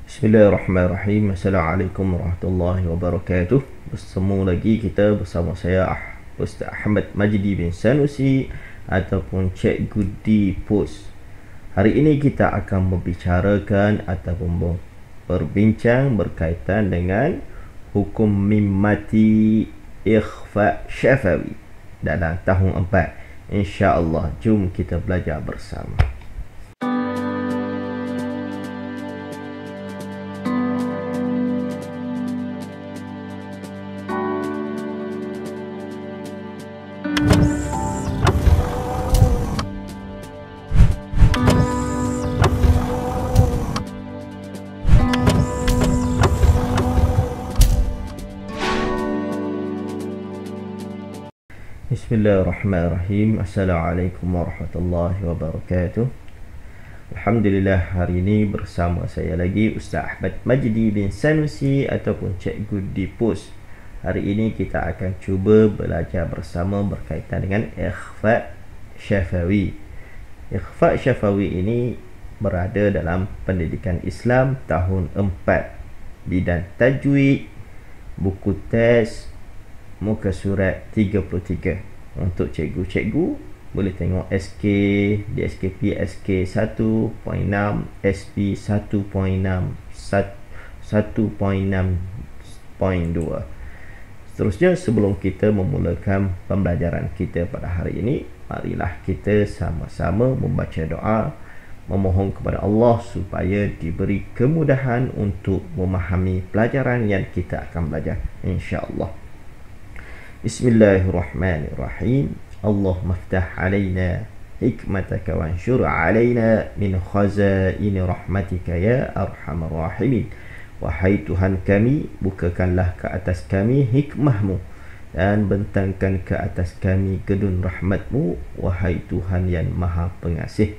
Bismillahirrahmanirrahim. Assalamualaikum warahmatullahi wabarakatuh. Bersama lagi kita bersama saya Ustaz Ahmad Majdi bin Sanusi ataupun Cikgu di Pos. Hari ini kita akan membicarakan ataupun berbincang berkaitan dengan hukum mim mati ikhfa syafawi dalam tahun 4. InsyaAllah, jom kita belajar bersama. Bismillahirrahmanirrahim. Assalamualaikum warahmatullahi wabarakatuh. Alhamdulillah, hari ini bersama saya lagi Ustaz Ahmad Majdi bin Sanusi ataupun Cikgu di Pos. Hari ini kita akan cuba belajar bersama berkaitan dengan ikhfa syafawi. Ikhfa syafawi ini berada dalam pendidikan Islam tahun 4, bidang tajwid, buku teks muka surat 33. Untuk cikgu-cikgu boleh tengok SK, DSKP SK 1.6, SP 1.6, 1.6.2. Seterusnya, sebelum kita memulakan pembelajaran kita pada hari ini, marilah kita sama-sama membaca doa, memohon kepada Allah supaya diberi kemudahan untuk memahami pelajaran yang kita akan belajar, insya-Allah. Bismillahirrahmanirrahim. Allahumma ftah alaina hikmataka wa anshur alaina min khazaini rahmatika ya arhamar rahimin. Wahai Tuhan kami, bukakanlah ke atas kami hikmahmu dan bentangkan ke atas kami gedung rahmatmu, wahai Tuhan yang maha pengasih.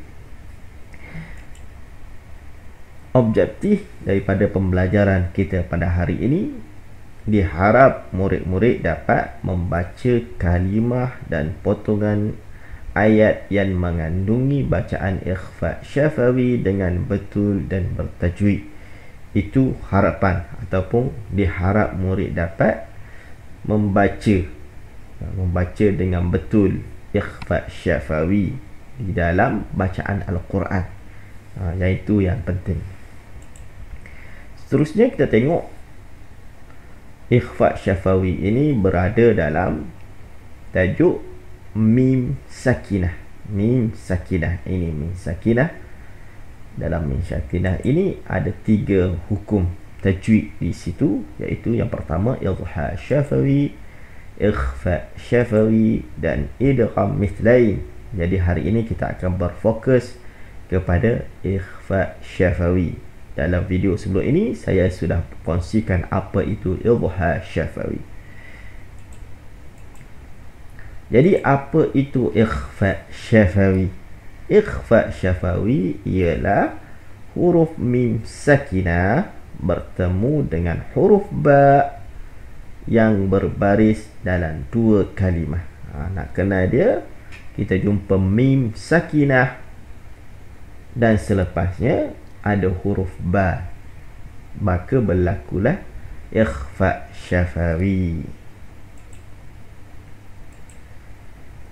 Objektif daripada pembelajaran kita pada hari ini, diharap murid-murid dapat membaca kalimah dan potongan ayat yang mengandungi bacaan ikhfa syafawi dengan betul dan bertajwid. Itu harapan ataupun diharap murid dapat membaca dengan betul ikhfa syafawi di dalam bacaan Al-Quran. Iaitu yang penting. Seterusnya kita tengok ikhfa syafawi ini berada dalam tajuk mim sakinah. Mim sakinah ini, mim sakinah. Dalam mim sakinah ini ada 3 hukum tajwid di situ, iaitu yang pertama idhar syafawi, ikhfa syafawi dan idgham mithlain. Jadi hari ini kita akan berfokus kepada ikhfa syafawi. Dalam video sebelum ini saya sudah kongsikan apa itu idhar syafawi. Jadi apa itu ikhfa syafawi? Ikhfa syafawi ialah huruf mim sakinah bertemu dengan huruf ba yang berbaris dalam 2 kalimah. Nak kenal dia, kita jumpa mim sakinah dan selepasnya ada huruf ba, maka berlakulah ikhfa syafawi.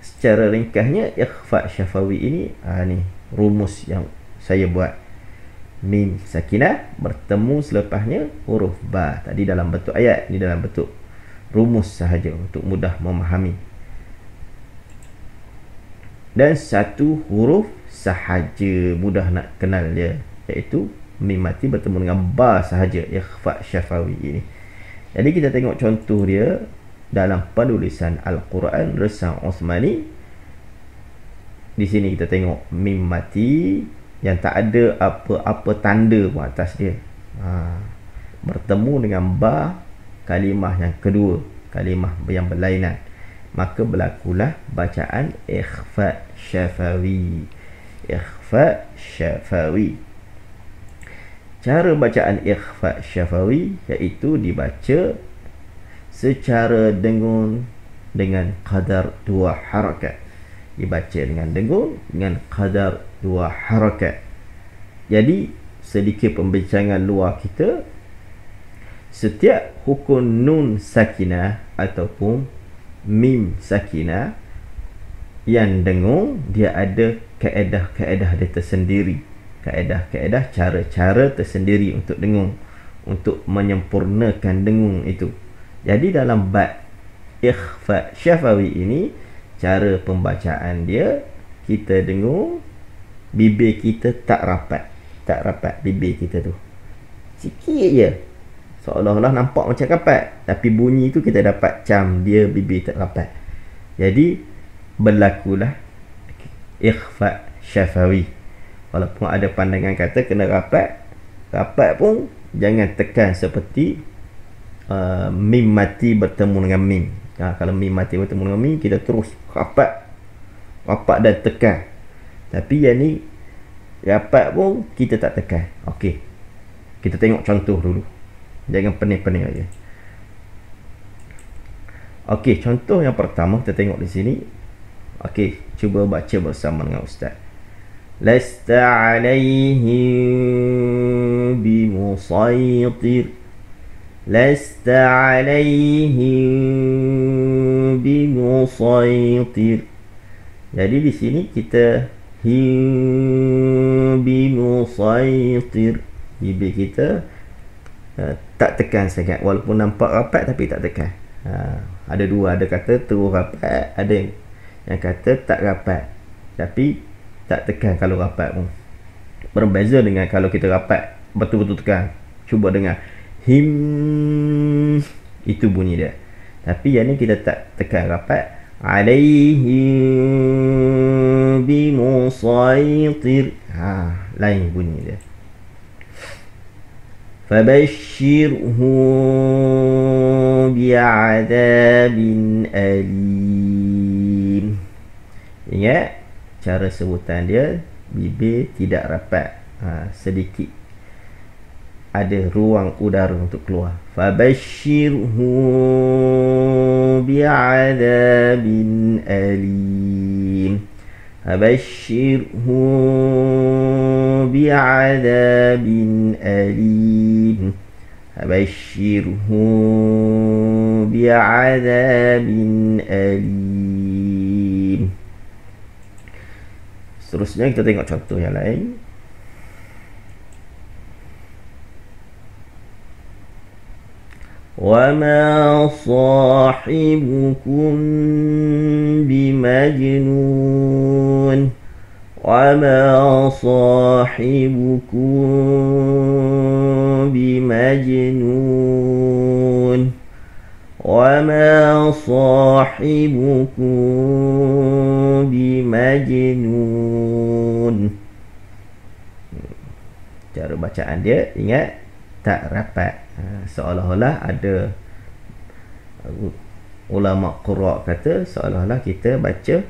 Secara ringkasnya, ikhfa syafawi ini ni rumus yang saya buat. Mim sakinah bertemu selepasnya huruf ba. Tadi dalam bentuk ayat, ni dalam bentuk rumus sahaja untuk mudah memahami. Dan satu huruf sahaja mudah nak kenal dia, iaitu mim mati bertemu dengan ba sahaja, ikhfa syafawi ini. Jadi kita tengok contoh dia dalam penulisan Al-Quran Resam Osmani. Di sini kita tengok mim mati yang tak ada apa-apa tanda pun atas dia, bertemu dengan ba kalimah yang kedua, kalimah yang berlainan, maka berlakulah bacaan ikhfa syafawi. Ikhfa syafawi. Cara bacaan ikhfa syafawi iaitu dibaca secara dengung dengan qadar 2 harakat. Dibaca dengan dengung dengan qadar 2 harakat. Jadi sedikit pembincangan luar kita, setiap hukum nun sakinah ataupun mim sakinah yang dengung, dia ada kaedah-kaedah dia tersendiri, kaedah-kaedah cara-cara tersendiri untuk dengung, untuk menyempurnakan dengung itu. Jadi dalam bab ikhfa syafawi ini, cara pembacaan dia, kita dengung bibir kita tak rapat bibir kita tu sikit je, seolah-olah nampak macam rapat, tapi bunyi tu kita dapat macam dia bibir tak rapat. Jadi berlakulah ikhfa syafawi. Walaupun ada pandangan kata kena rapat pun jangan tekan seperti mim mati bertemu dengan mim. Kalau mim mati bertemu dengan mim, kita terus rapat dan tekan. Tapi yang ni rapat pun kita tak tekan. Okey, kita tengok contoh dulu, jangan pening-pening aja. Okey, contoh yang pertama kita tengok di sini. Okey, cuba baca bersama dengan ustaz. Lasta alaihim bimusaytir, lasta alaihim bimusaytir. Jadi di sini kita bimusaytir, bibir kita tak tekan sangat, walaupun nampak rapat tapi tak tekan. Ada dua, ada kata terus rapat, ada yang kata tak rapat tapi tak tekan kalau rapat pun. Berbeza dengan kalau kita rapat betul-betul tekan. Cuba dengar him, itu bunyi dia. Tapi yang ni kita tak tekan rapat. Alaihim bimusaytir, lain bunyi dia. Fabashshirhu bi'adabin alim. Ingat cara sebutan dia, bibir tidak rapat, sedikit ada ruang udara untuk keluar. Fabashshirhu bi'adabin alim, fabashshirhu bi'adabin alim, fabashshirhu bi'adabin alim. Seterusnya kita tengok contoh yang lain. وَمَا صَاحِبُكُمْ بِمَجْنُونٍ, وَمَا صَاحِبُكُمْ بِمَجْنُونٍ, وَمَا صَاحِبُكُمْ بِمَجْنُونٍ. Cara bacaan dia, ingat, tak rapat. Seolah-olah ada ulama qura kata seolah-olah kita baca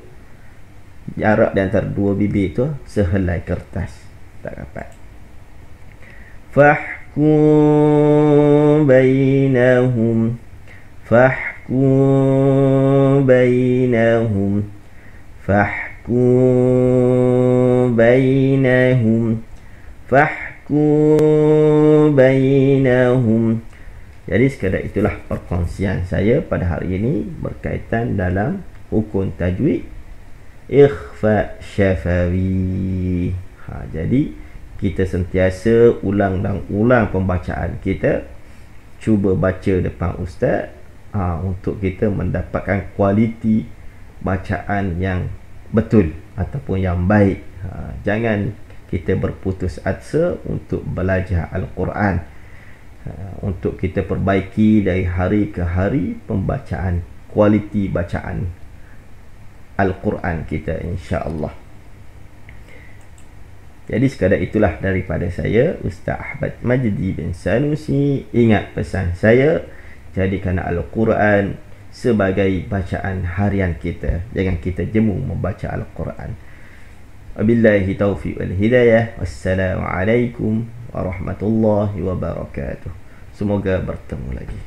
jarak di antara dua bibir tu sehelai kertas, tak rapat. Fahkum bainahum, fahkum bainahum, fahkum bainahum, fahkum bainahum. Jadi sekadar itulah perkongsian saya pada hari ini berkaitan dalam hukum tajwid ikhfa syafawi. Jadi kita sentiasa ulang dan ulang pembacaan kita, cuba baca depan ustaz untuk kita mendapatkan kualiti bacaan yang betul ataupun yang baik. Jangan kita berputus asa untuk belajar Al-Quran, untuk kita perbaiki dari hari ke hari pembacaan, kualiti bacaan Al-Quran kita, insya-Allah. Jadi sekadar itulah daripada saya, Ustaz Ahmad Majdi bin Sanusi. Ingat pesan saya, jadikan Al-Quran sebagai bacaan harian kita, jangan kita jemu membaca Al-Quran. Wabillahi taufiq wal hidayah. Wassalamualaikum warahmatullahi wabarakatuh. Semoga bertemu lagi.